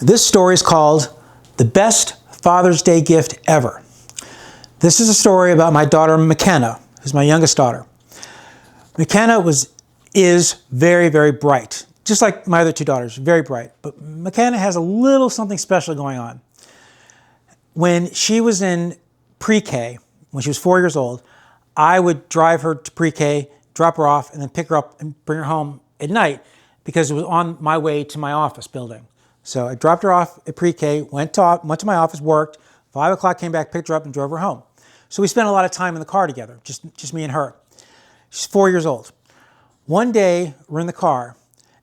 This story is called The Best Father's Day Gift Ever. This is a story about my daughter McKenna, who's my youngest daughter. McKenna is very, very bright, just like my other two daughters, very bright. But McKenna has a little something special going on. When she was in pre-K, when she was 4 years old, I would drive her to pre-K, drop her off, and then pick her up and bring her home at night because it was on my way to my office building. So I dropped her off at pre-K, went to my office, worked, 5 o'clock, came back, picked her up, and drove her home. So we spent a lot of time in the car together, just me and her. She's 4 years old. One day, we're in the car,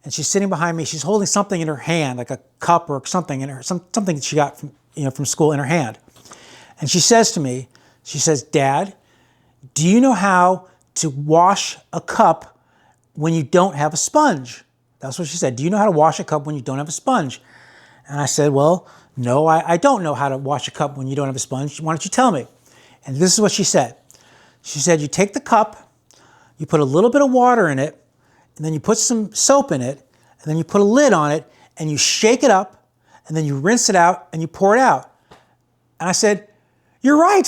and she's sitting behind me. She's holding something in her hand, like a cup or something in her, something that she got from school in her hand. And she says to me, she says, "Dad, do you know how to wash a cup when you don't have a sponge?" That's what she said. "Do you know how to wash a cup when you don't have a sponge?" And I said, "Well, no, I don't know how to wash a cup when you don't have a sponge. Why don't you tell me?" And this is what she said. She said, "You take the cup, you put a little bit of water in it, and then you put some soap in it, and then you put a lid on it, and you shake it up, and then you rinse it out, and you pour it out." And I said, "You're right."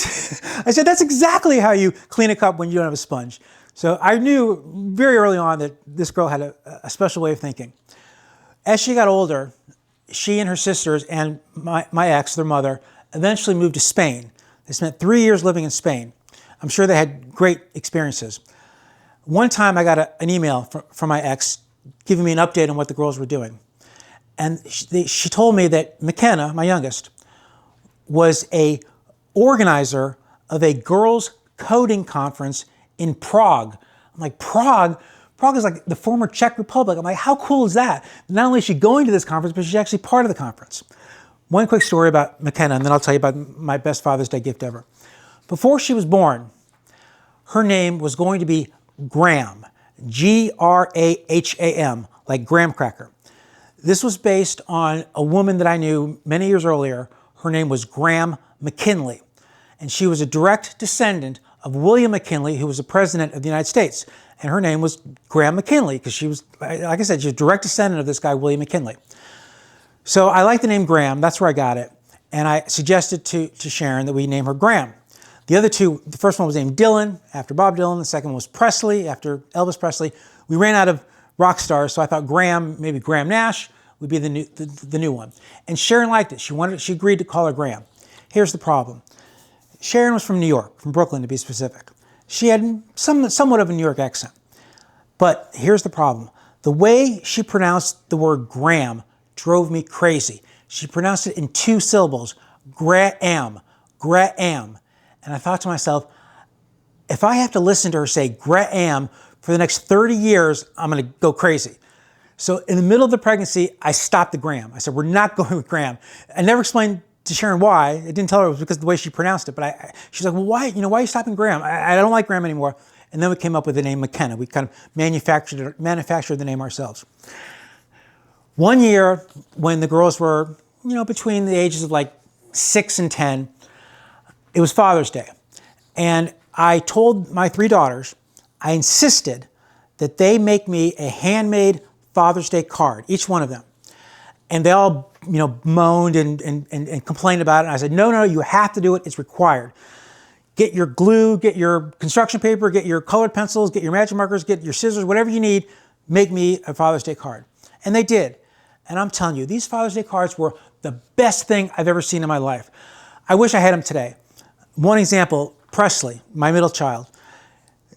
I said, "That's exactly how you clean a cup when you don't have a sponge." So I knew very early on that this girl had a special way of thinking. As she got older, she and her sisters and my ex, their mother, eventually moved to Spain. They spent 3 years living in Spain. I'm sure they had great experiences. One time I got an email from my ex giving me an update on what the girls were doing. And she told me that McKenna, my youngest, was a organizer of a girls' coding conference in Prague. I'm like, Prague? Prague is like the former Czech Republic. I'm like, how cool is that? Not only is she going to this conference, but she's actually part of the conference. One quick story about McKenna, and then I'll tell you about my best Father's Day gift ever. Before she was born, her name was going to be Graham, Graham, like graham cracker. This was based on a woman that I knew many years earlier. Her name was Graham McKinley, and she was a direct descendant of William McKinley, who was the president of the United States. And her name was Graham McKinley because she was, like I said, she's a direct descendant of this guy, William McKinley. So I like the name Graham. That's where I got it. And I suggested to Sharon that we name her Graham. The other two, the first one was named Dylan, after Bob Dylan. The second one was Presley, after Elvis Presley. We ran out of rock stars, so I thought Graham, maybe Graham Nash, would be the new one. And Sharon liked it. She agreed to call her Graham. Here's the problem. Sharon was from New York, from Brooklyn to be specific. She had somewhat of a New York accent. But here's the problem. The way she pronounced the word Graham drove me crazy. She pronounced it in 2 syllables, Graham, Graham. And I thought to myself, if I have to listen to her say Graham for the next 30 years, I'm going to go crazy. So in the middle of the pregnancy, I stopped the Graham. I said, we're not going with Graham. I never explained to Sharon why. I didn't tell her it was because of the way she pronounced it. But she's like, well, why are you stopping Graham? I don't like Graham anymore. And then we came up with the name McKenna. We kind of manufactured the name ourselves. One year when the girls were, between the ages of like 6 and 10, it was Father's Day. And I told my 3 daughters, I insisted that they make me a handmade Father's Day card, each one of them. And they all, moaned and complained about it. And I said, no, you have to do it. It's required. Get your glue, get your construction paper, get your colored pencils, get your magic markers, get your scissors, whatever you need, make me a Father's Day card. And they did. And I'm telling you, these Father's Day cards were the best thing I've ever seen in my life. I wish I had them today. One example, Presley, my middle child,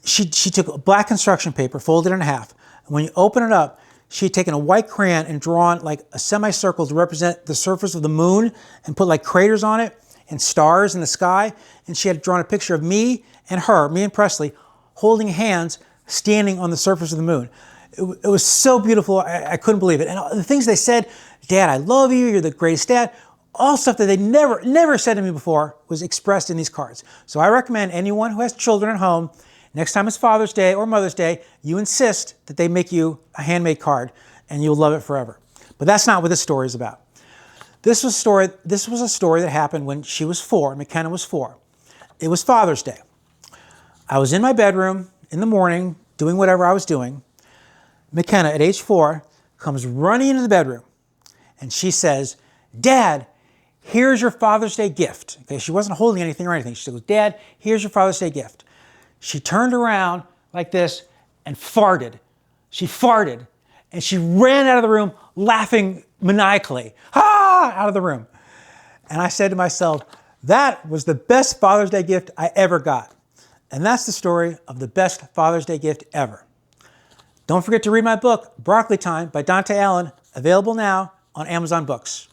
she took black construction paper, folded it in half. And when you open it up, she had taken a white crayon and drawn like a semicircle to represent the surface of the moon and put like craters on it and stars in the sky. And she had drawn a picture of me and Presley, holding hands, standing on the surface of the moon. It was so beautiful, I couldn't believe it. And the things they said, Dad, I love you, you're the greatest dad, all stuff that they never said to me before was expressed in these cards. So I recommend anyone who has children at home, next time it's Father's Day or Mother's Day, you insist that they make you a handmade card and you'll love it forever. But that's not what this story is about. This was a story that happened when she was 4, McKenna was 4. It was Father's Day. I was in my bedroom in the morning doing whatever I was doing. McKenna, at age 4, comes running into the bedroom and she says, Dad, here's your Father's Day gift. Okay, she wasn't holding anything or anything. She goes, Dad, here's your Father's Day gift. She turned around like this and farted. She farted and she ran out of the room laughing maniacally. Out of the room. And I said to myself, that was the best Father's Day gift I ever got. And that's the story of the best Father's Day gift ever. Don't forget to read my book, Broccoli Time by Dante Allen, available now on Amazon Books.